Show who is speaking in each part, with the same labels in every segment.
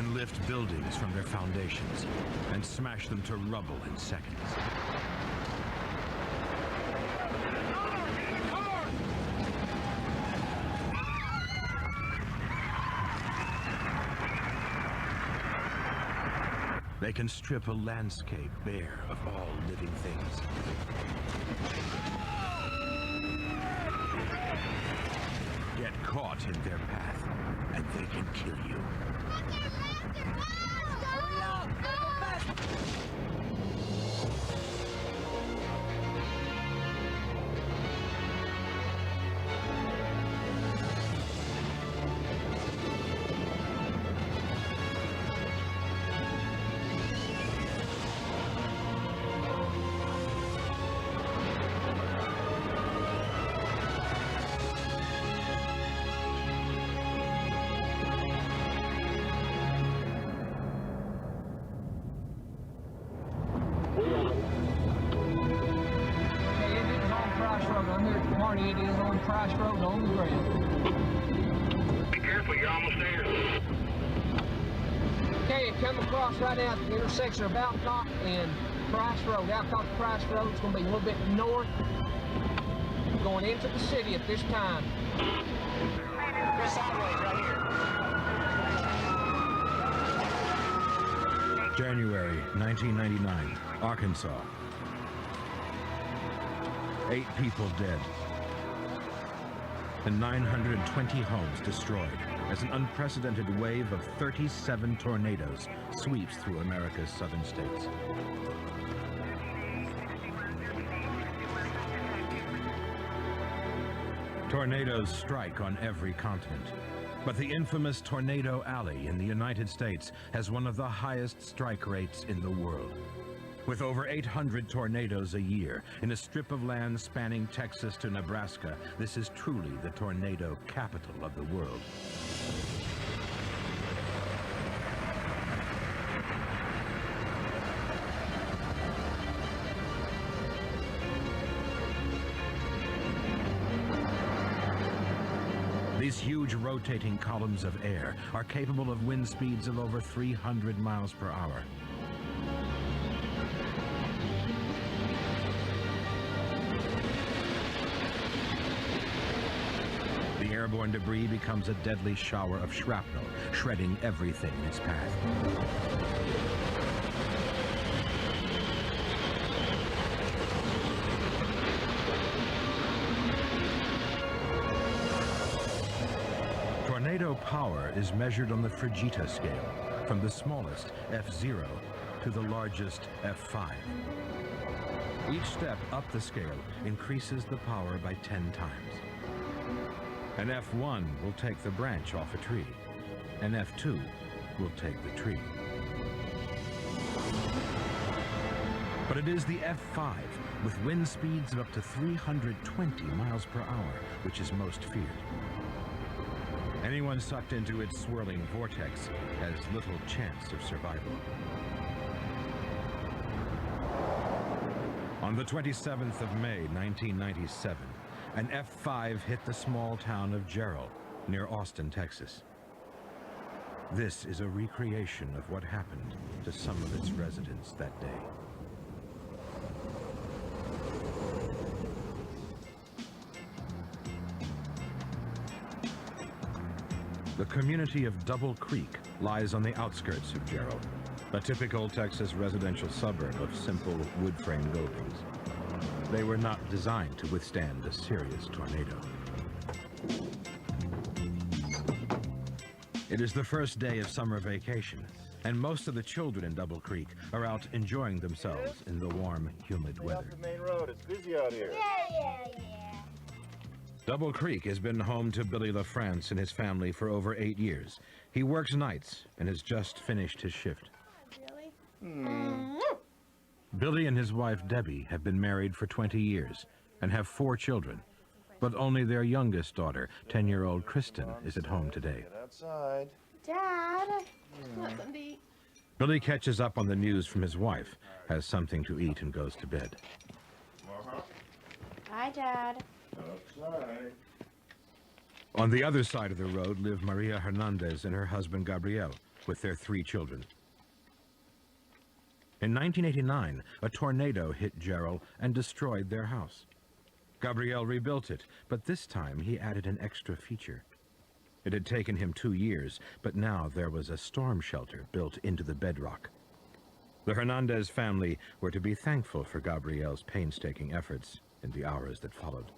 Speaker 1: and lift buildings from their foundations and smash them to rubble in seconds. They can strip a landscape bare of all living things. Get caught in their path, and they can kill you.
Speaker 2: It is on Price Road on the ground.
Speaker 3: Be careful, you're almost there.
Speaker 2: Okay, come across right now at the intersection of Outcock and Price Road. Outcock to Price Road is going to be a little bit north, going into the city at this time.
Speaker 3: Go sideways right here.
Speaker 1: January 1999, Arkansas. 8 people dead, and 920 homes destroyed as an unprecedented wave of 37 tornadoes sweeps through America's southern states. Tornadoes strike on every continent, but the infamous Tornado Alley in the United States has one of the highest strike rates in the world. With over 800 tornadoes a year in a strip of land spanning Texas to Nebraska, this is truly the tornado capital of the world. These huge rotating columns of air are capable of wind speeds of over 300 miles per hour. The airborne debris becomes a deadly shower of shrapnel, shredding everything in its path. Tornado power is measured on the Fujita scale, from the smallest, F0, to the largest, F5. Each step up the scale increases the power by 10 times. An F1 will take the branch off a tree. An F2 will take the tree. But it is the F5, with wind speeds of up to 320 miles per hour, which is most feared. Anyone sucked into its swirling vortex has little chance of survival. On the 27th of May, 1997, an F5 hit the small town of Jarrell, near Austin, Texas. This is a recreation of what happened to some of its residents that day. The community of Double Creek lies on the outskirts of Jarrell, a typical Texas residential suburb of simple wood-frame buildings. They were not designed to withstand a serious tornado. It is the first day of summer vacation, and most of the children in Double Creek are out enjoying themselves in the warm, humid weather.
Speaker 4: Off the main road. It's busy out here.
Speaker 5: Yeah.
Speaker 1: Double Creek has been home to Billy LaFrance and his family for over 8 years. He works nights and has just finished his shift. Billy and his wife Debbie have been married for 20 years and have 4 children, but only their youngest daughter, 10-year-old Kristen, is at home today.
Speaker 4: Get outside.
Speaker 5: Dad, want something to eat?
Speaker 1: Billy catches up on the news from his wife, has something to eat, and goes to bed.
Speaker 5: Hi, Dad.
Speaker 4: Outside.
Speaker 1: On the other side of the road live Maria Hernandez and her husband Gabriel. with their 3 children. In 1989, a tornado hit Jarrell and destroyed their house. Gabriel rebuilt it, but this time he added an extra feature. It had taken him 2 years, but now there was a storm shelter built into the bedrock. The Hernandez family were to be thankful for Gabriel's painstaking efforts in the hours that followed.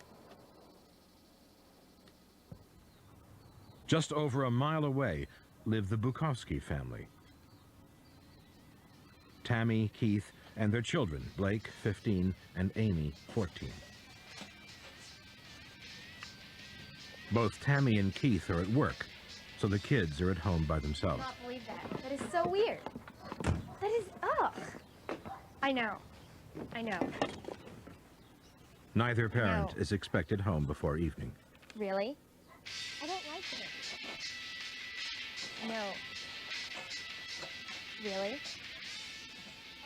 Speaker 1: Just over a mile away lived the Bukowski family. Tammy, Keith, and their children, Blake, 15, and Amy, 14. Both Tammy and Keith are at work, so the kids are at home by themselves.
Speaker 5: I cannot believe that. That is so weird. That is, ugh. I know.
Speaker 1: Neither parent is expected home before evening.
Speaker 5: Really? I don't like it. No. Really?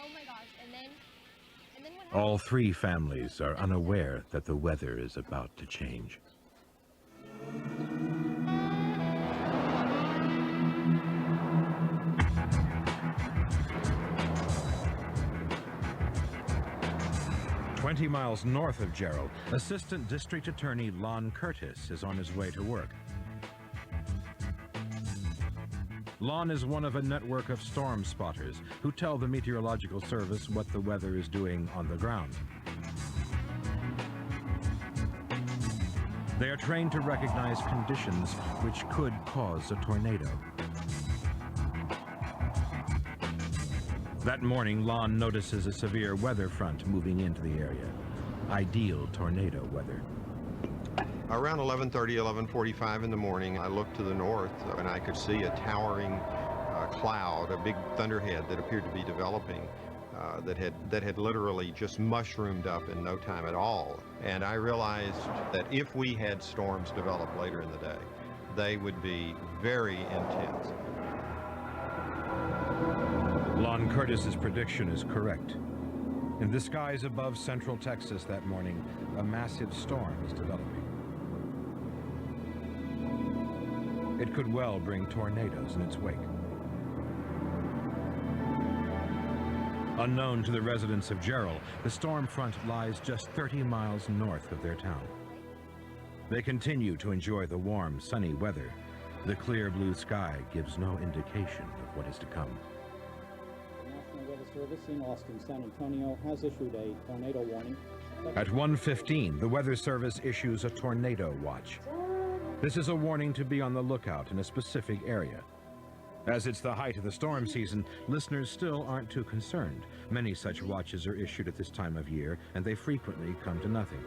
Speaker 5: Oh my gosh, and then what happened?
Speaker 1: All 3 families are unaware that the weather is about to change. "20 miles north of Jarrell, Assistant District Attorney Lon Curtis is on his way to work. Lon is one of a network of storm spotters who tell the Meteorological Service what the weather is doing on the ground. They are trained to recognize conditions which could cause a tornado. That morning, Lon notices a severe weather front moving into the area. Ideal tornado weather.
Speaker 6: Around 11:30, 11:45 in the morning, I looked to the north and I could see a towering cloud, a big thunderhead that appeared to be developing, that had literally just mushroomed up in no time at all. And I realized that if we had storms develop later in the day, they would be very intense.
Speaker 1: Lon Curtis's prediction is correct. In the skies above central Texas that morning, a massive storm is developing. It could well bring tornadoes in its wake. Unknown to the residents of Jarrell, the storm front lies just 30 miles north of their town. They continue to enjoy the warm, sunny weather. The clear blue sky gives no indication of what is to come.
Speaker 7: The National Weather Service in Austin, San Antonio has issued a tornado warning.
Speaker 1: At 1:15, the Weather Service issues a tornado watch. This is a warning to be on the lookout in a specific area. As it's the height of the storm season, listeners still aren't too concerned. Many such watches are issued at this time of year, and they frequently come to nothing.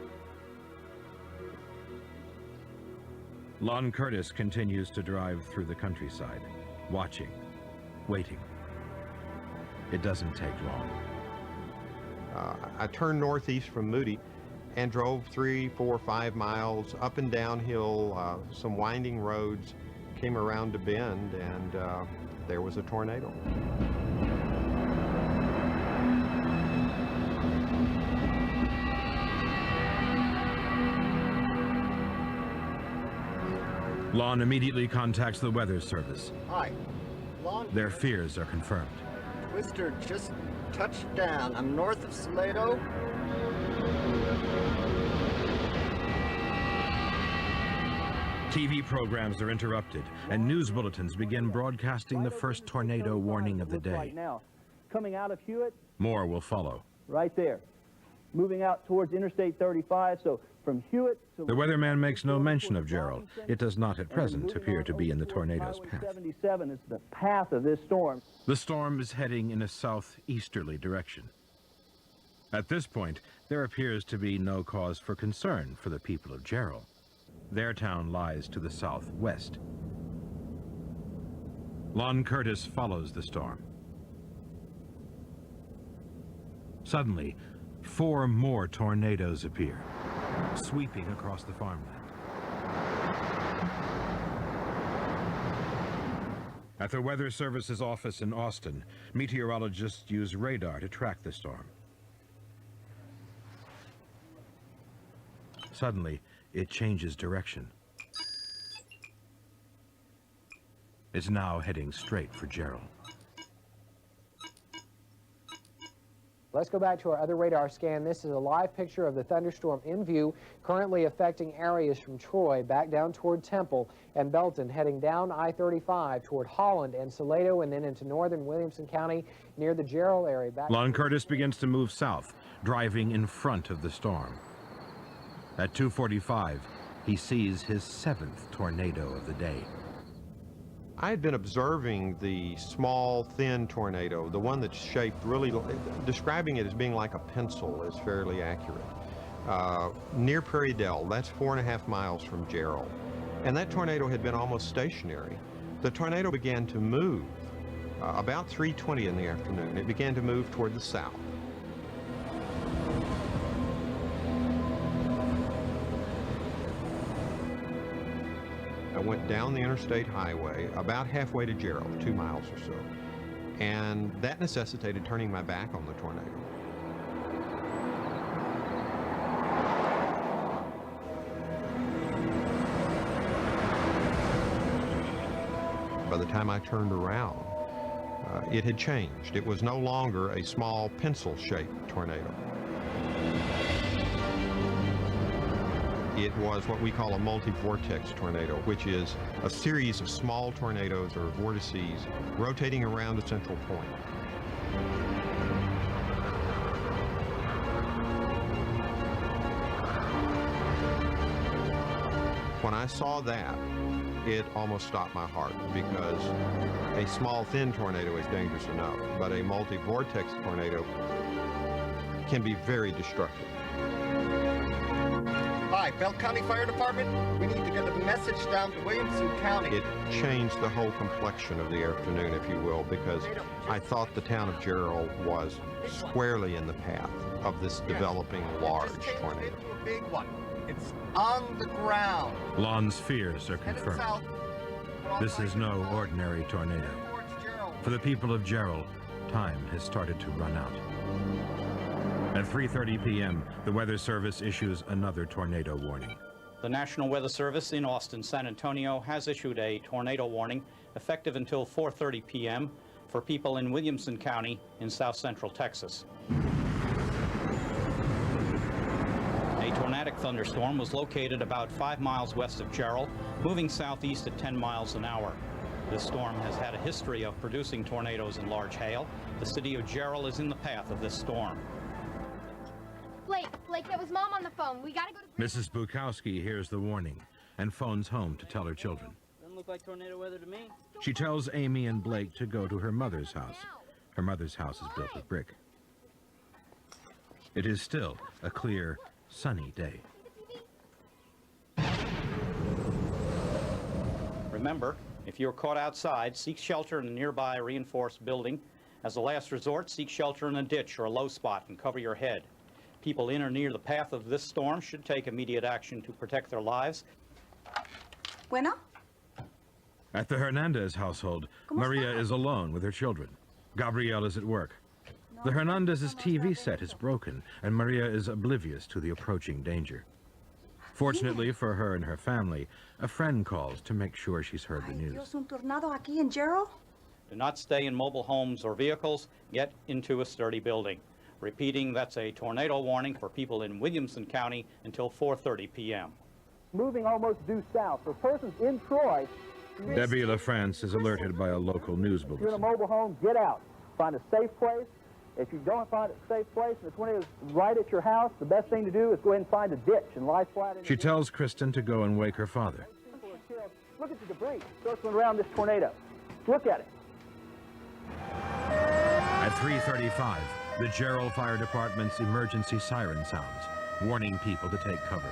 Speaker 1: Lon Curtis continues to drive through the countryside, watching, waiting. It doesn't take long.
Speaker 6: I turned northeast from Moody and drove 3, 4, 5 miles up and downhill, some winding roads, came around a bend, and there was a tornado.
Speaker 1: Lon immediately contacts the Weather Service.
Speaker 4: Hi. Lon,
Speaker 1: Their fears are confirmed.
Speaker 4: Twister just touched down. I'm north of Salado.
Speaker 1: TV programs are interrupted, and news bulletins begin broadcasting the first tornado warning of the day.
Speaker 8: Right now, coming out of Hewitt,
Speaker 1: More will follow.
Speaker 8: right there, moving out towards Interstate 35. So from Hewitt to
Speaker 1: The weatherman makes no mention of Jarrell. It does not at present appear to be in the tornado's path.
Speaker 8: 77 is the path of this storm.
Speaker 1: The storm is heading in a southeasterly direction. At this point, there appears to be no cause for concern for the people of Jarrell. Their town lies to the southwest. Lon Curtis follows the storm. Suddenly, 4 more tornadoes appear, sweeping across the farmland. At the Weather Service's office in Austin, meteorologists use radar to track the storm. Suddenly, it changes direction. It's now heading straight for Jarrell.
Speaker 2: Let's go back to our other radar scan. This is a live picture of the thunderstorm in view, currently affecting areas from Troy back down toward Temple and Belton, heading down I-35 toward Holland and Salado, and then into northern Williamson County near the Jarrell area.
Speaker 1: Lon Curtis begins to move south, driving in front of the storm. At 2:45, he sees his 7th tornado of the day.
Speaker 6: I had been observing the small, thin tornado, the one that's shaped really, describing it as being like a pencil is fairly accurate. Near Prairie Dell, that's 4.5 miles from Jarrell. And that tornado had been almost stationary. The tornado began to move about 3:20 in the afternoon. It began to move toward the south. I went down the interstate highway about halfway to Jarrell, 2 miles or so, and that necessitated turning my back on the tornado. By the time I turned around, it had changed. It was no longer a small pencil-shaped tornado. It was what we call a multi-vortex tornado, which is a series of small tornadoes or vortices rotating around a central point. When I saw that, it almost stopped my heart, because a small, thin tornado is dangerous enough, but a multi-vortex tornado can be very destructive.
Speaker 4: Hi, Bell County Fire Department. We need to get a message down to Williamson County.
Speaker 6: It changed the whole complexion of the afternoon, if you will, because I thought the town of Jarrell was squarely in the path of this developing large tornado.
Speaker 4: A big one. It's on the ground.
Speaker 1: Lon's fears are
Speaker 4: Headed
Speaker 1: confirmed.
Speaker 4: south.
Speaker 1: This is no ordinary tornado.
Speaker 4: Towards Jarrell.
Speaker 1: For the people of Jarrell, time has started to run out. At 3:30 p.m., the Weather Service issues another tornado warning.
Speaker 9: The National Weather Service in Austin, San Antonio has issued a tornado warning effective until 4:30 p.m. for people in Williamson County in south central Texas. A tornadic thunderstorm was located about 5 miles west of Jarrell, moving southeast at 10 miles an hour. This storm has had a history of producing tornadoes and large hail. The city of Jarrell is in the path of this storm.
Speaker 5: Blake, that was Mom on the phone. We gotta go to...
Speaker 1: Mrs. Bukowski hears the warning and phones home to tell her children.
Speaker 10: Doesn't look like tornado weather to me.
Speaker 1: She tells Amy and Blake to go to her mother's house. Her mother's house is built of brick. It is still a clear, sunny day.
Speaker 9: Remember, if you're caught outside, seek shelter in a nearby reinforced building. As a last resort, seek shelter in a ditch or a low spot and cover your head. People in or near the path of this storm should take immediate action to protect their lives.
Speaker 11: Bueno?
Speaker 1: At the Hernandez household, Maria is alone with her children. Gabriel is at work. The Hernandez's TV set is broken, and Maria is oblivious to the approaching danger. Fortunately for her and her family, a friend calls to make sure she's heard the news.
Speaker 11: Dios, un tornado aquí en Jarrell?
Speaker 9: Do not stay in mobile homes or vehicles. Get into a sturdy building. Repeating, that's a tornado warning for people in Williamson County until 4:30 p.m.
Speaker 8: Moving almost due south. For persons in Troy,
Speaker 1: Debbie LaFrance is alerted by a local news
Speaker 8: if you're in a
Speaker 1: bulletin.
Speaker 8: mobile home, get out. Find a safe place. If you don't find a safe place and the tornado is right at your house, the best thing to do is go ahead and find a ditch and lie flat in
Speaker 1: She
Speaker 8: the
Speaker 1: tells Kristen to go and wake her father.
Speaker 8: Look at the debris circling around this tornado. Look at it.
Speaker 1: At 3:35, the Jarrell Fire Department's emergency siren sounds, warning people to take cover.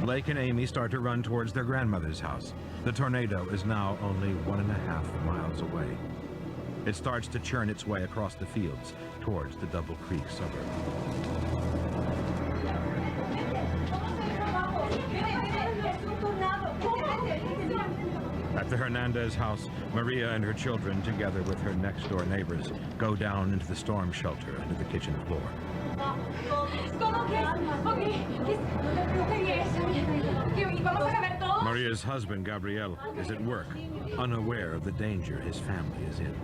Speaker 1: Blake and Amy start to run towards their grandmother's house. The tornado is now only 1.5 miles away. It starts to churn its way across the fields towards the Double Creek suburb. At the Hernandez house, Maria and her children, together with her next-door neighbors, go down into the storm shelter under the kitchen floor. Maria's husband, Gabriel, is at work, unaware of the danger his family is in.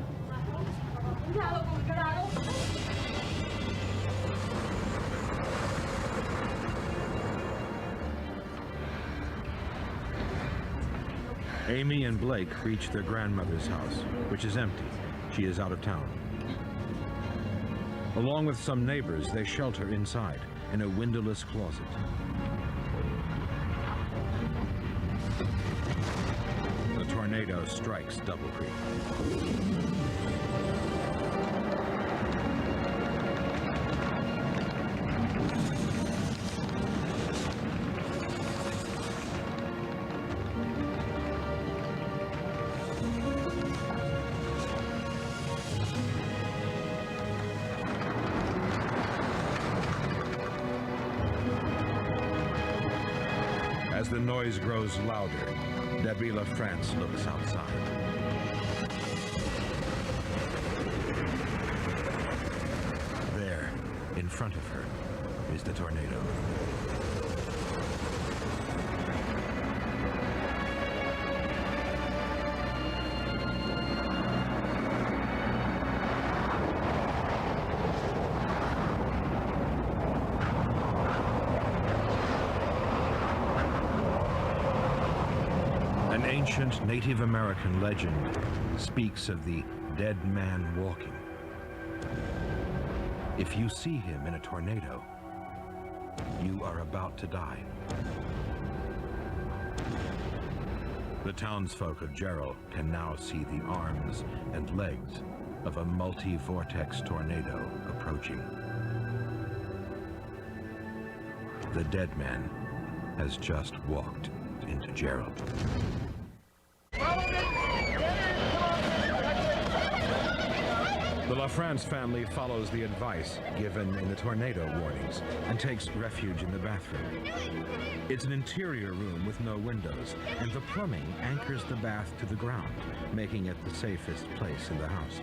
Speaker 1: Amy and Blake reach their grandmother's house, which is empty. She is out of town. Along with some neighbors, they shelter inside in a windowless closet. The tornado strikes Double Creek. As the noise grows louder, Debbie LaFrance looks outside. There, in front of her, is the tornado. An ancient Native American legend speaks of the dead man walking. If you see him in a tornado, you are about to die. The townsfolk of Jarrell can now see the arms and legs of a multi-vortex tornado approaching. The dead man has just walked into Jarrell. The LaFrance family follows the advice given in the tornado warnings and takes refuge in the bathroom. It's an interior room with no windows, and the plumbing anchors the bath to the ground, making it the safest place in the house.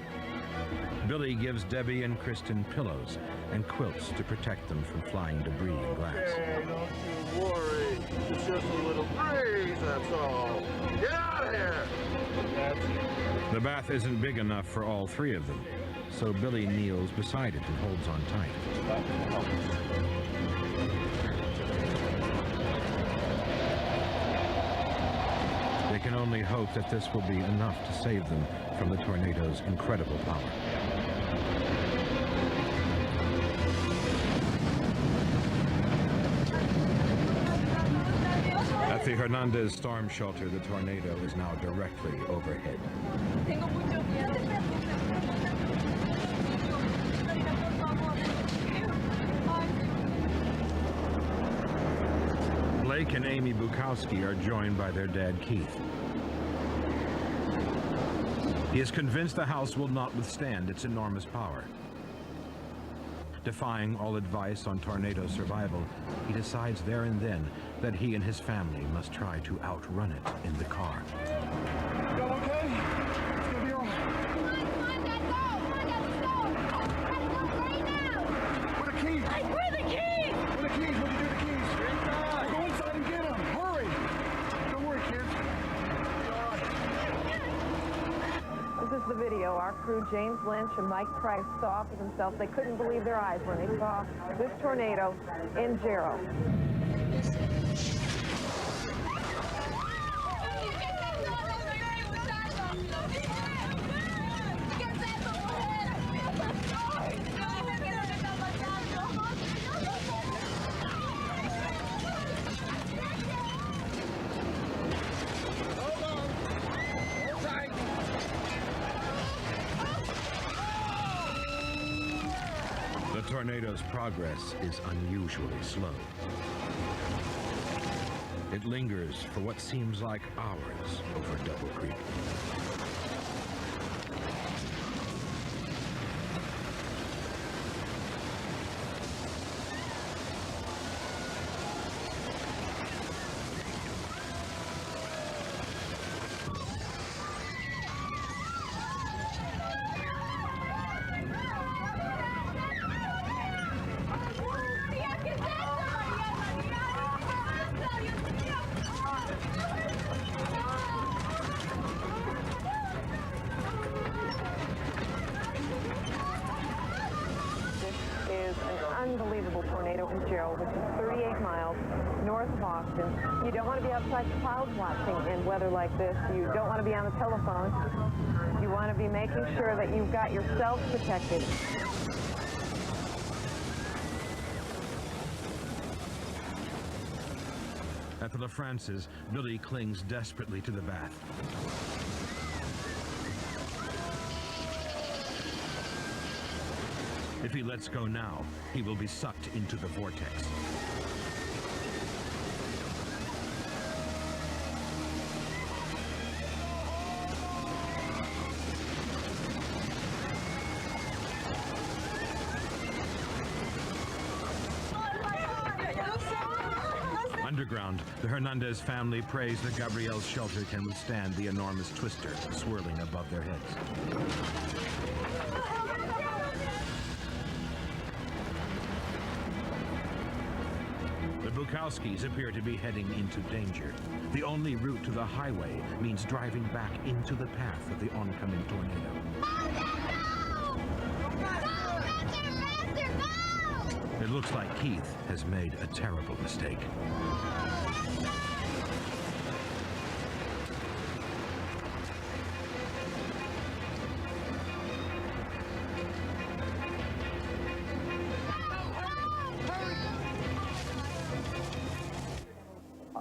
Speaker 1: Billy gives Debbie and Kristen pillows and quilts to protect them from flying debris and glass.
Speaker 12: Hey, don't you worry. It's just a little breeze, that's all. Get out of here!
Speaker 1: The bath isn't big enough for all three of them, so Billy kneels beside it and holds on tight. They can only hope that this will be enough to save them from the tornado's incredible power. At the Hernandez storm shelter, the tornado is now directly overhead. Blake and Amy Bukowski are joined by their dad, Keith. He is convinced the house will not withstand its enormous power. Defying all advice on tornado survival, he decides there and then that he and his family must try to outrun it in the car.
Speaker 12: You okay? It's gonna be all right.
Speaker 5: Come on, Dad, go! Come on, Dad, let's go! Gotta go right now!
Speaker 12: Where the keys?
Speaker 5: Where are the keys?
Speaker 12: Where the keys? What'd you do with the keys? Inside. Go inside and get them. Hurry. Don't worry, kids.
Speaker 13: This is the video. Our crew, James Lynch and Mike Price, saw for themselves. They couldn't believe their eyes when they saw this tornado in Jarrell.
Speaker 1: The tornado's progress is unusually slow. It lingers for what seems like hours over Double Creek.
Speaker 13: question. You don't want to be outside the clouds watching in weather like this. You don't want to be on the telephone. You want to be making sure that you've got yourself protected.
Speaker 1: At the LaFrances, Billy clings desperately to the bath. If he lets go now, he will be sucked into the vortex. Underground, the Hernandez family prays that Gabriel's shelter can withstand the enormous twister swirling above their heads. The Bukowskis appear to be heading into danger. The only route to the highway means driving back into the path of the oncoming tornado. It looks like Keith has made a terrible mistake.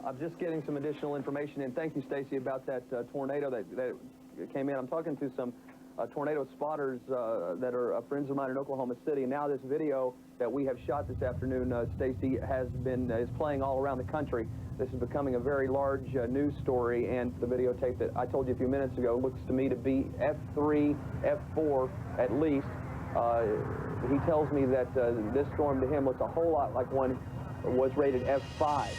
Speaker 8: I'm just getting some additional information in. Thank you, Stacy, about that tornado that came in. I'm talking to some tornado spotters that are friends of mine in Oklahoma City. And now this video that we have shot this afternoon, Stacy, is playing all around the country. This is becoming a very large news story, and the videotape that I told you a few minutes ago looks to me to be F3, F4 at least. He tells me that this storm to him looks a whole lot like one was rated F5.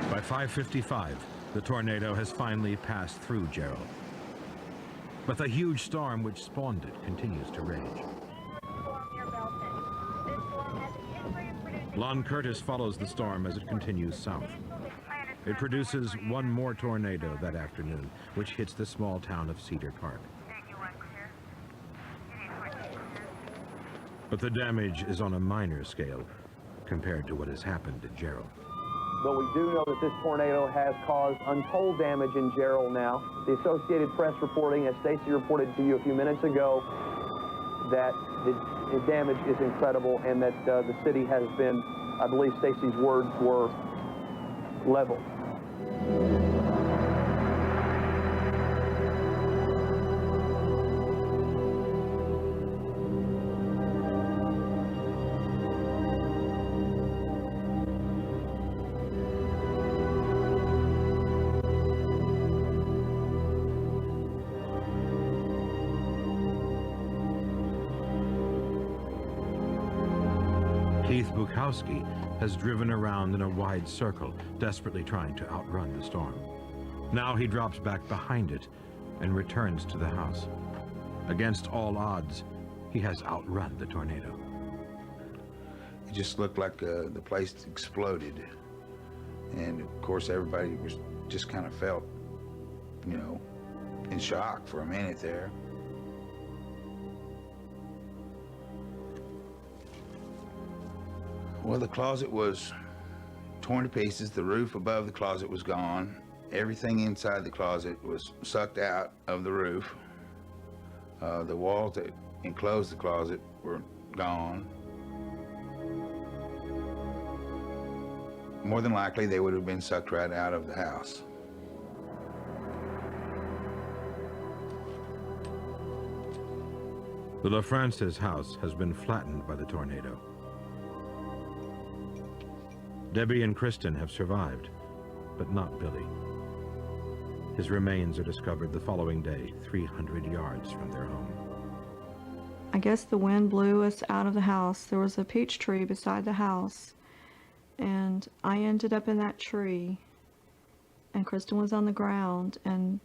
Speaker 1: By 5:55, the tornado has finally passed through Jarrell. But the huge storm which spawned it continues to rage. Lon Curtis follows the storm as it continues south. It produces one more tornado that afternoon, which hits the small town of Cedar Park. But the damage is on a minor scale compared to what has happened to Jarrell.
Speaker 8: But we do know that this tornado has caused untold damage in Jarrell now. The Associated Press reporting, as Stacy reported to you a few minutes ago, that the damage is incredible and that the city has been, I believe Stacy's words were, leveled.
Speaker 1: Keith Bukowski has driven around in a wide circle, desperately trying to outrun the storm. Now he drops back behind it and returns to the house. Against all odds, he has outrun the tornado.
Speaker 14: It just looked like the place exploded. And of course, everybody was just kind of felt, you know, in shock for a minute there. Well, the closet was torn to pieces. The roof above the closet was gone. Everything inside the closet was sucked out of the roof. The walls that enclosed the closet were gone. More than likely, they would have been sucked right out of the house.
Speaker 1: The LaFrance's house has been flattened by the tornado. Debbie and Kristen have survived, but not Billy. His remains are discovered the following day, 300 yards from their home.
Speaker 15: I guess the wind blew us out of the house. There was a peach tree beside the house, and I ended up in that tree, and Kristen was on the ground, and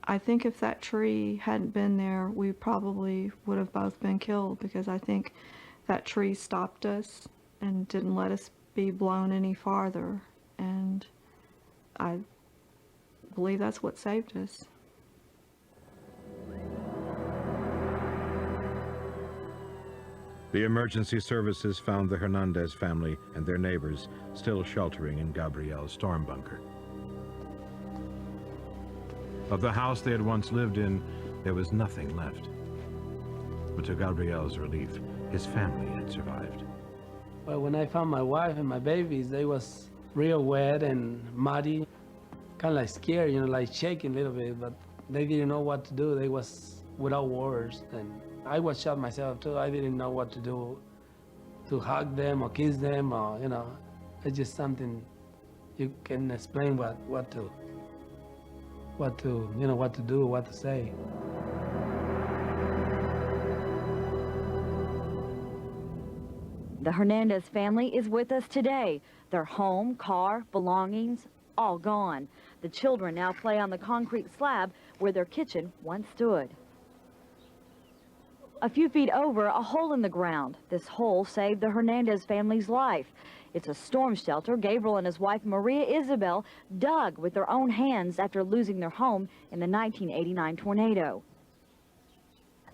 Speaker 15: I think if that tree hadn't been there, we probably would have both been killed, because I think that tree stopped us and didn't let us be blown any farther, and I believe that's what saved us.
Speaker 1: The emergency services found the Hernandez family and their neighbors still sheltering in Gabriel's storm bunker. Of the house they had once lived in, there was nothing left. But to Gabriel's relief, his family had survived.
Speaker 16: Well, when I found my wife and my babies, they was real wet and muddy, kind of like scared, you know, like shaking a little bit, but they didn't know what to do. They was without words, and I was shocked myself too. I didn't know what to do, to hug them or kiss them, or, you know, it's just something you can explain what to do, what to say.
Speaker 17: The Hernandez family is with us today. Their home, car, belongings, all gone. The children now play on the concrete slab where their kitchen once stood. A few feet over, a hole in the ground. This hole saved the Hernandez family's life. It's a storm shelter Gabriel and his wife Maria Isabel dug with their own hands after losing their home in the 1989 tornado.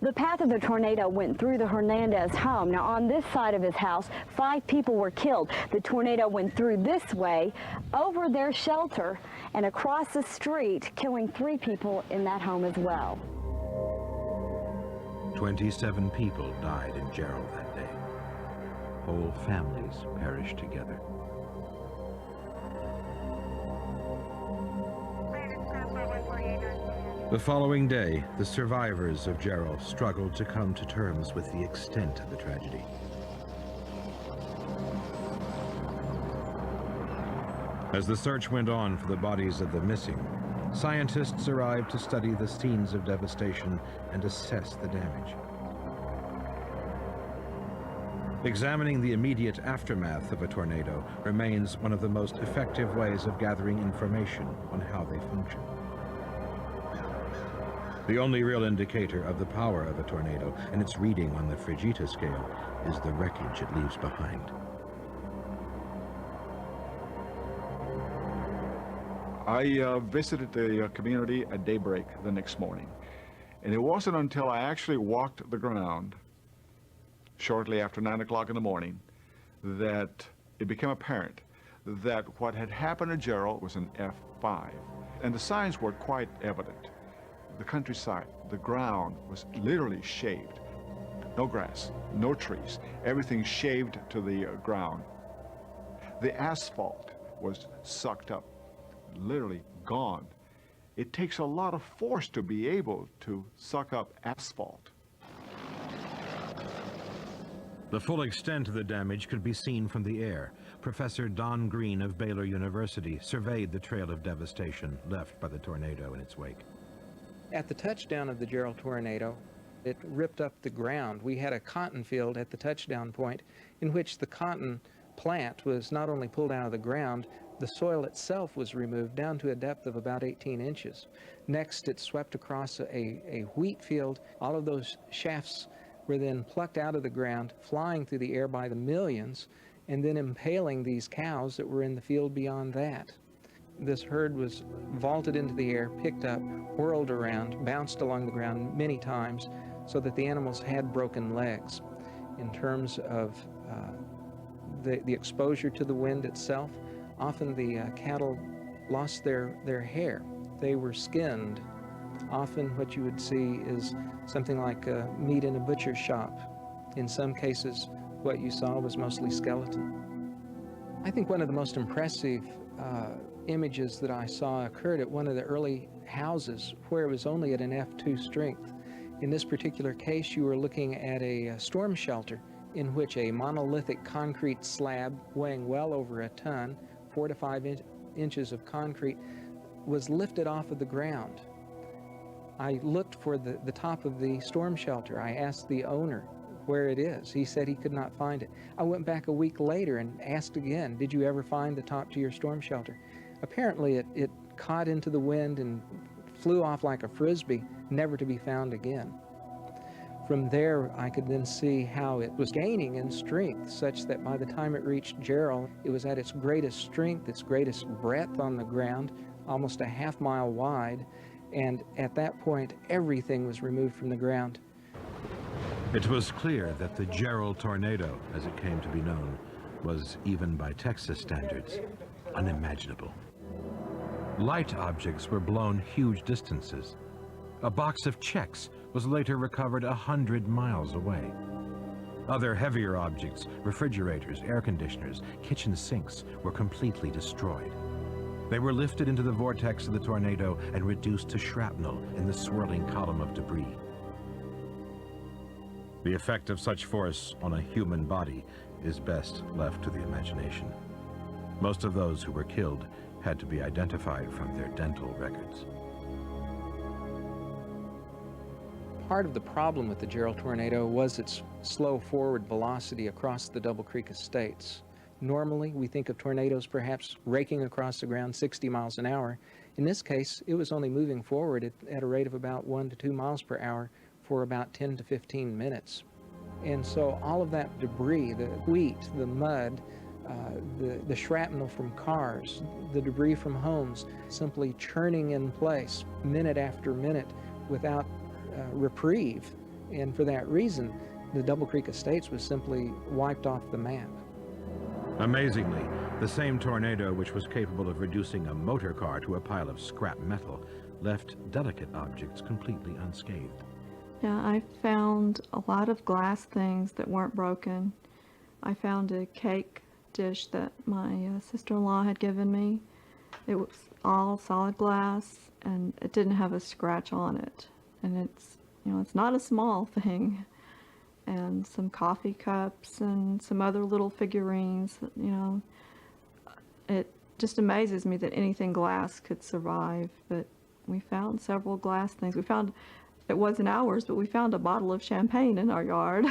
Speaker 18: The path of the tornado went through the Hernandez home. Now, on this side of his house, 5 people were killed. The tornado went through this way, over their shelter, and across the street, killing 3 people in that home as well.
Speaker 1: 27 people died in Jarrell that day. Whole families perished together. The following day, the survivors of Jarrell struggled to come to terms with the extent of the tragedy. As the search went on for the bodies of the missing, scientists arrived to study the scenes of devastation and assess the damage. Examining the immediate aftermath of a tornado remains one of the most effective ways of gathering information on how they function. The only real indicator of the power of a tornado and its reading on the Fujita scale is the wreckage it leaves behind.
Speaker 19: I visited the community at daybreak the next morning, and it wasn't until I actually walked the ground shortly after 9 o'clock in the morning that it became apparent that what had happened to Jarrell was an F5, and the signs were quite evident. The countryside, the ground was literally shaved. No grass, no trees, everything shaved to the ground. The asphalt was sucked up, literally gone. It takes a lot of force to be able to suck up asphalt.
Speaker 1: The full extent of the damage could be seen from the air. Professor Don Green of Baylor University surveyed the trail of devastation left by the tornado in its wake.
Speaker 20: At the touchdown of the Jarrell tornado, it ripped up the ground. We had a cotton field at the touchdown point in which the cotton plant was not only pulled out of the ground, the soil itself was removed down to a depth of about 18 inches. Next, it swept across a wheat field. All of those shafts were then plucked out of the ground, flying through the air by the millions, and then impaling these cows that were in the field beyond that. This herd was vaulted into the air, picked up, whirled around, bounced along the ground many times, so that the animals had broken legs. In terms of the exposure to the wind itself, often the cattle lost their hair. They were skinned. Often what you would see is something like meat in a butcher shop. In some cases, what you saw was mostly skeleton. I think one of the most impressive images that I saw occurred at one of the early houses where it was only at an F2 strength. In this particular case, you were looking at a storm shelter in which a monolithic concrete slab weighing well over a ton, 4 to 5 inches of concrete, was lifted off of the ground. I looked for the top of the storm shelter. I asked the owner where it is. He said he could not find it. I went back a week later and asked again, did you ever find the top to your storm shelter? Apparently it caught into the wind and flew off like a frisbee, never to be found again. From there, I could then see how it was gaining in strength, such that by the time it reached Jarrell, it was at its greatest strength, its greatest breadth on the ground, almost a half-mile wide, and at that point, everything was removed from the ground.
Speaker 1: It was clear that the Jarrell tornado, as it came to be known, was, even by Texas standards, unimaginable. Light objects were blown huge distances. A box of checks was later recovered 100 miles away. Other heavier objects, refrigerators, air conditioners, kitchen sinks, were completely destroyed. They were lifted into the vortex of the tornado and reduced to shrapnel in the swirling column of debris. The effect of such force on a human body is best left to the imagination. Most of those who were killed had to be identified from their dental records.
Speaker 20: Part of the problem with the Jarrell tornado was its slow forward velocity across the Double Creek estates. Normally, we think of tornadoes perhaps raking across the ground 60 miles an hour. In this case, it was only moving forward at a rate of about 1 to 2 miles per hour for about 10 to 15 minutes. And so all of that debris, the wheat, the mud, the shrapnel from cars, the debris from homes, simply churning in place minute after minute without reprieve. And for that reason, the Double Creek Estates was simply wiped off the map.
Speaker 1: Amazingly, the same tornado which was capable of reducing a motor car to a pile of scrap metal left delicate objects completely unscathed.
Speaker 15: Yeah, I found a lot of glass things that weren't broken. I found a cake dish that my sister-in-law had given me. It was all solid glass and it didn't have a scratch on it. And it's, you know, it's not a small thing. And some coffee cups and some other little figurines, you know. It just amazes me that anything glass could survive, but we found several glass things. We found, it wasn't ours, but we found a bottle of champagne in our yard.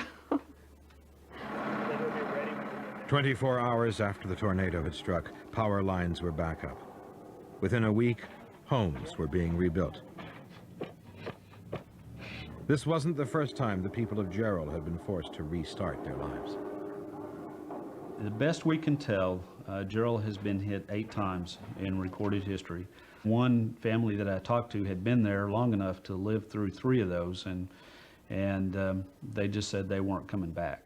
Speaker 1: 24 hours after the tornado had struck, power lines were back up. Within a week, homes were being rebuilt. This wasn't the first time the people of Jarrell had been forced to restart their lives.
Speaker 21: The best we can tell, Jarrell has been hit 8 times in recorded history. One family that I talked to had been there long enough to live through 3 of those, and they just said they weren't coming back.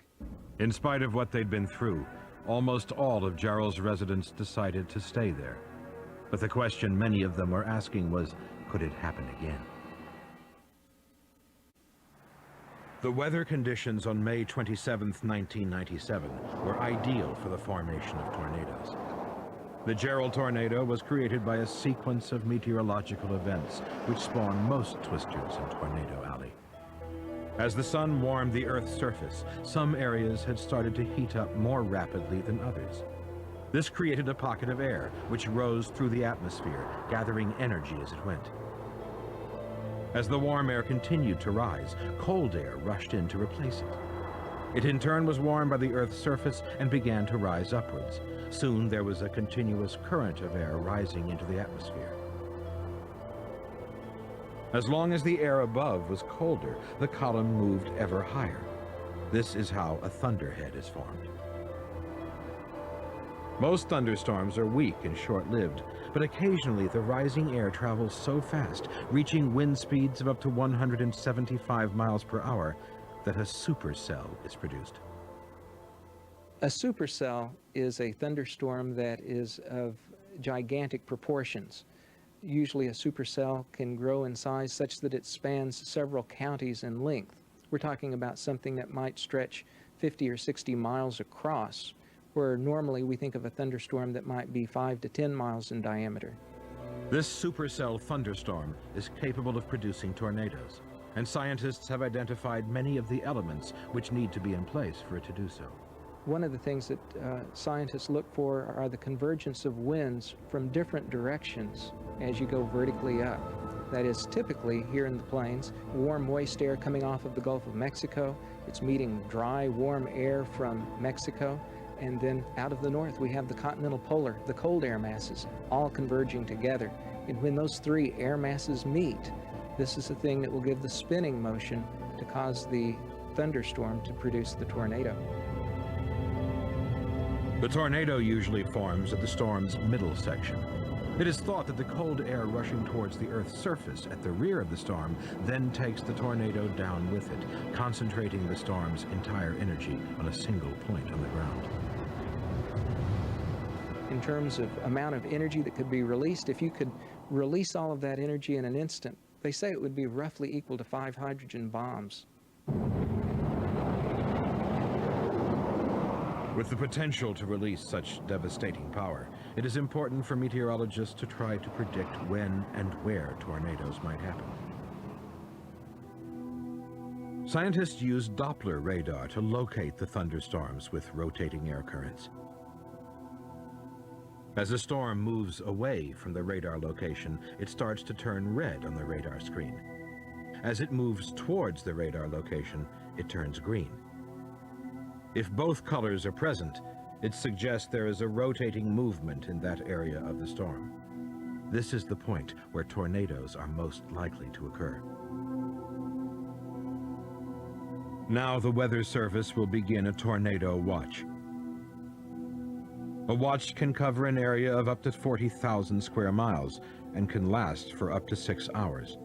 Speaker 1: In spite of what they'd been through, almost all of Jarrell's residents decided to stay there. But the question many of them were asking was, could it happen again? The weather conditions on May 27, 1997 were ideal for the formation of tornadoes. The Jarrell tornado was created by a sequence of meteorological events which spawned most twisters in Tornado Alley. As the sun warmed the Earth's surface, some areas had started to heat up more rapidly than others. This created a pocket of air which rose through the atmosphere, gathering energy as it went. As the warm air continued to rise, cold air rushed in to replace it. It in turn was warmed by the Earth's surface and began to rise upwards. Soon there was a continuous current of air rising into the atmosphere. As long as the air above was colder, the column moved ever higher. This is how a thunderhead is formed. Most thunderstorms are weak and short-lived, but occasionally the rising air travels so fast, reaching wind speeds of up to 175 miles per hour, that a supercell is produced.
Speaker 20: A supercell is a thunderstorm that is of gigantic proportions. Usually a supercell can grow in size such that it spans several counties in length. We're talking about something that might stretch 50 or 60 miles across, where normally we think of a thunderstorm that might be 5 to 10 miles in diameter.
Speaker 1: This supercell thunderstorm is capable of producing tornadoes. and scientists have identified many of the elements which need to be in place for it to do so.
Speaker 20: One of the things that scientists look for are the convergence of winds from different directions as you go vertically up. That is, typically here in the plains, warm, moist air coming off of the Gulf of Mexico. It's meeting dry, warm air from Mexico. And then out of the north, we have the continental polar, the cold air masses, all converging together. And when those three air masses meet, this is the thing that will give the spinning motion to cause the thunderstorm to produce the tornado.
Speaker 1: The tornado usually forms at the storm's middle section. It is thought that the cold air rushing towards the Earth's surface at the rear of the storm then takes the tornado down with it, concentrating the storm's entire energy on a single point on the ground.
Speaker 20: In terms of amount of energy that could be released, if you could release all of that energy in an instant, they say it would be roughly equal to 5 hydrogen bombs.
Speaker 1: With the potential to release such devastating power, it is important for meteorologists to try to predict when and where tornadoes might happen. Scientists use Doppler radar to locate the thunderstorms with rotating air currents. As a storm moves away from the radar location, it starts to turn red on the radar screen. As it moves towards the radar location, it turns green. If both colors are present, it suggests there is a rotating movement in that area of the storm. This is the point where tornadoes are most likely to occur. Now the Weather Service will begin a tornado watch. A watch can cover an area of up to 40,000 square miles and can last for up to 6 hours.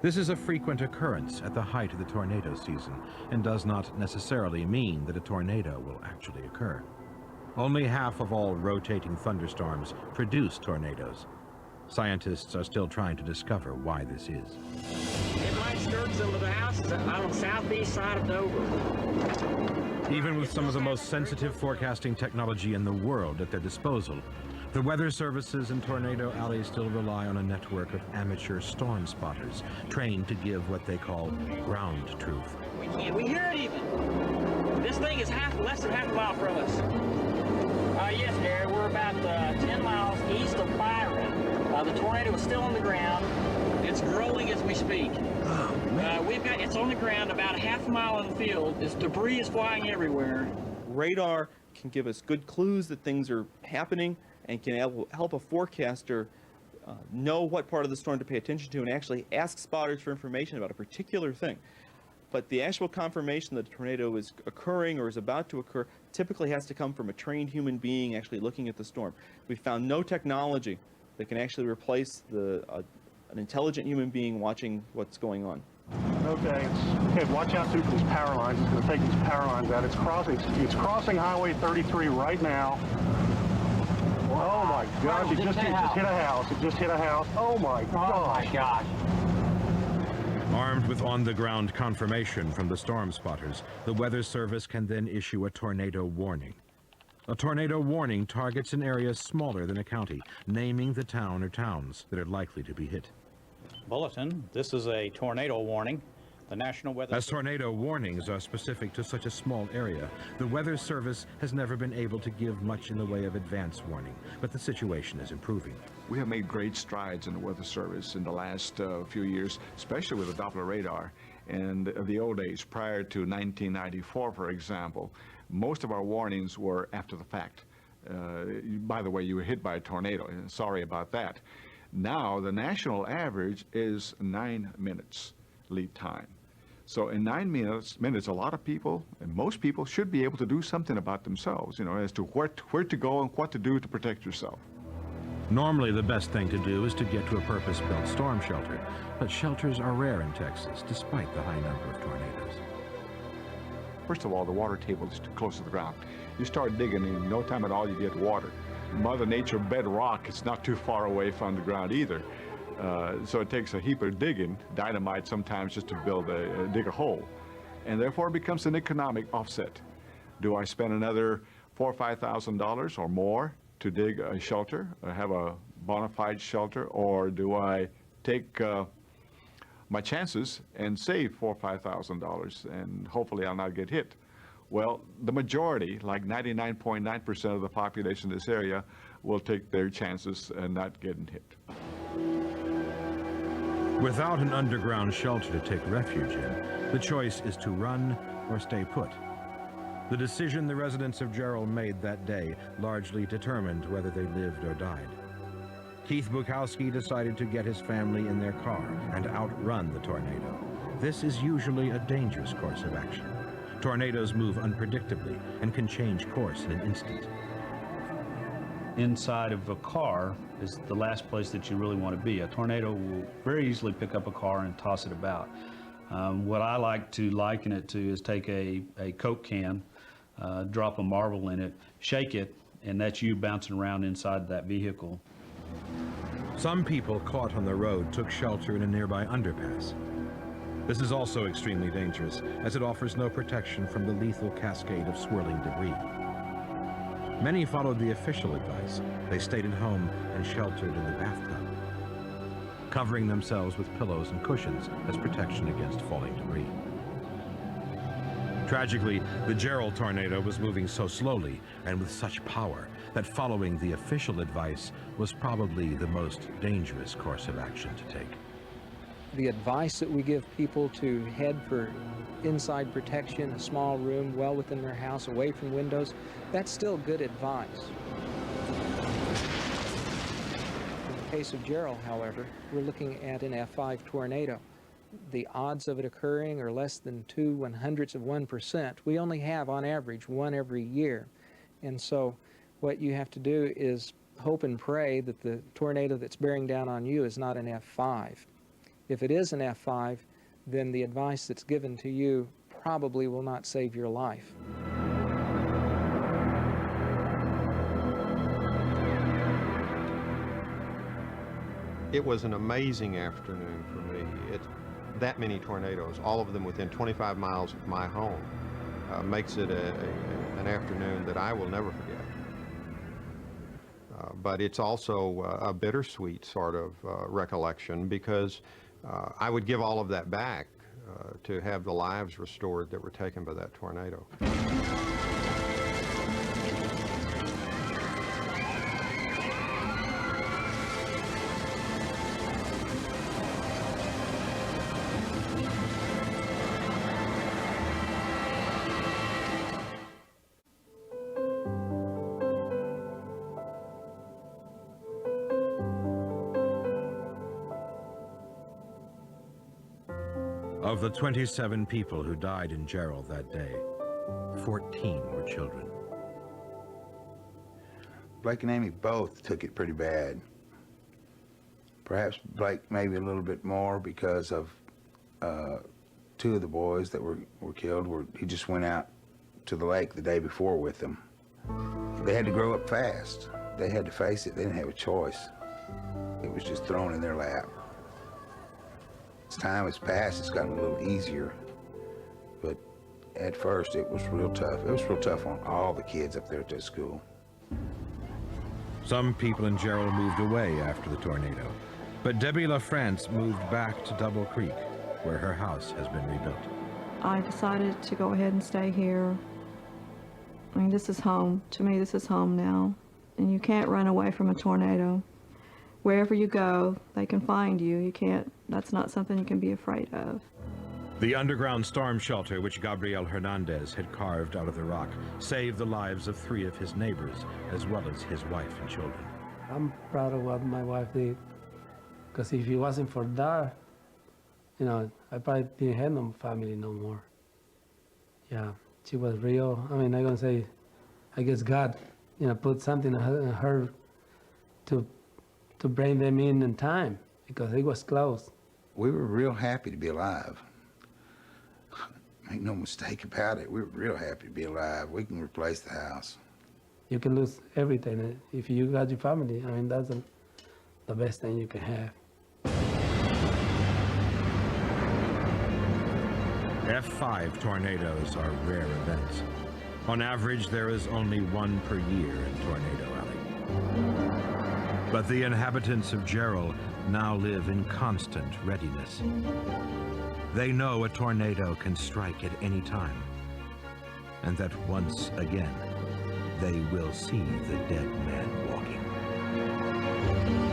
Speaker 1: This is a frequent occurrence at the height of the tornado season and does not necessarily mean that a tornado will actually occur. Only half of all rotating thunderstorms produce tornadoes. Scientists are still trying to discover why this is.
Speaker 10: It might skirt some of the houses on the southeast side of Dover.
Speaker 1: Even with some of the most sensitive forecasting technology in the world at their disposal, the Weather Services in Tornado Alley still rely on a network of amateur storm spotters trained to give what they call ground truth.
Speaker 10: We hear it even. This thing is less than half a mile from us. Yes, Gary, we're about 10 miles east of Byron. The tornado is still on the ground. It's growing as we speak. It's on the ground about a half a mile in the field. This debris is flying everywhere.
Speaker 3: Radar can give us good clues that things are happening and can help a forecaster know what part of the storm to pay attention to and actually ask spotters for information about a particular thing. But the actual confirmation that a tornado is occurring or is about to occur typically has to come from a trained human being actually looking at the storm. We found no technology that can actually replace an intelligent human being watching what's going on.
Speaker 22: Okay, watch out through these power lines. It's going to take these power lines out. It's crossing Highway 33 right now. Oh my gosh, it just hit a house. It just hit a house. Oh my gosh.
Speaker 1: Armed with on-the-ground confirmation from the storm spotters, the Weather Service can then issue a tornado warning. A tornado warning targets an area smaller than a county, naming the town or towns that are likely to be hit.
Speaker 9: Bulletin, this is a tornado warning. The National Weather...
Speaker 1: As tornado warnings are specific to such a small area, the Weather Service has never been able to give much in the way of advance warning, but the situation is improving.
Speaker 19: We have made great strides in the Weather Service in the last few years, especially with the Doppler radar. And the old days, prior to 1994, for example, most of our warnings were after the fact. By the way, you were hit by a tornado. Sorry about that. Now, the national average is 9 minutes lead time. So in 9 minutes, a lot of people, and most people, should be able to do something about themselves, you know, as to where to go and what to do to protect yourself.
Speaker 1: Normally, the best thing to do is to get to a purpose-built storm shelter, but shelters are rare in Texas, despite the high number of tornadoes.
Speaker 19: First of all, the water table is too close to the ground. You start digging, and in no time at all, you get water. Mother Nature bedrock is not too far away from the ground either. So it takes a heap of digging, dynamite sometimes, just to dig a hole. And therefore it becomes an economic offset. Do I spend another $4,000 or $5,000 or more to dig a shelter, or have a bona fide shelter, or do I take my chances and save $4,000 or $5,000, and hopefully I'll not get hit. Well, the majority, like 99.9% of the population in this area, will take their chances and not getting hit.
Speaker 1: Without an underground shelter to take refuge in, the choice is to run or stay put. The decision the residents of Jarrell made that day largely determined whether they lived or died. Keith Bukowski decided to get his family in their car and outrun the tornado. This is usually a dangerous course of action. Tornadoes move unpredictably and can change course in an instant.
Speaker 21: Inside of a car is the last place that you really want to be. A tornado will very easily pick up a car and toss it about. What I like to liken it to is take a Coke can, drop a marble in it, shake it, and that's you bouncing around inside that vehicle.
Speaker 1: Some people caught on the road took shelter in a nearby underpass. This is also extremely dangerous, as it offers no protection from the lethal cascade of swirling debris. Many followed the official advice. They stayed at home and sheltered in the bathtub, covering themselves with pillows and cushions as protection against falling debris. Tragically, the Jarrell tornado was moving so slowly and with such power that following the official advice was probably the most dangerous course of action to take.
Speaker 20: The advice that we give people to head for inside protection, a small room well within their house, away from windows, that's still good advice. In the case of Jarrell, however, we're looking at an F5 tornado. The odds of it occurring are less than 0.02%. We only have, on average, one every year. And so what you have to do is hope and pray that the tornado that's bearing down on you is not an F5. If it is an F5, then the advice that's given to you probably will not save your life.
Speaker 6: It was an amazing afternoon for me. That many tornadoes, all of them within 25 miles of my home, makes it an afternoon that I will never forget. But it's also a bittersweet sort of recollection, because I would give all of that back to have the lives restored that were taken by that tornado.
Speaker 1: Of the 27 people who died in Jarrell that day, 14 were children.
Speaker 14: Blake and Amy both took it pretty bad. Perhaps Blake maybe a little bit more because of two of the boys that were killed. He just went out to the lake the day before with them. They had to grow up fast. They had to face it. They didn't have a choice. It was just thrown in their lap. As time has passed, it's gotten a little easier, but at first it was real tough. It was real tough on all the kids up there at that school.
Speaker 1: Some people in Jarrell moved away after the tornado, but Debbie LaFrance moved back to Double Creek, where her house has been rebuilt.
Speaker 15: I decided to go ahead and stay here. I mean, this is home. To me, this is home now, and you can't run away from a tornado. Wherever you go, they can find you. You can't, that's not something you can be afraid of.
Speaker 1: The underground storm shelter which Gabriel Hernandez had carved out of the rock saved the lives of 3 of his neighbors, as well as his wife and children.
Speaker 16: I'm proud of what my wife did, because if it wasn't for that, you know, I probably didn't have no family no more. Yeah, she was real. I mean, I'm gonna say, I guess God, you know, put something in her to bring them in time, because it was close.
Speaker 14: We were real happy to be alive. Make no mistake about it, we were real happy to be alive. We can replace the house.
Speaker 16: You can lose everything. If you got your family, I mean, that's the best thing you can have.
Speaker 1: F5 tornadoes are rare events. On average, there is only one per year in Tornado Alley. But the inhabitants of Jarrell now live in constant readiness. They know a tornado can strike at any time, and that once again, they will see the dead man walking.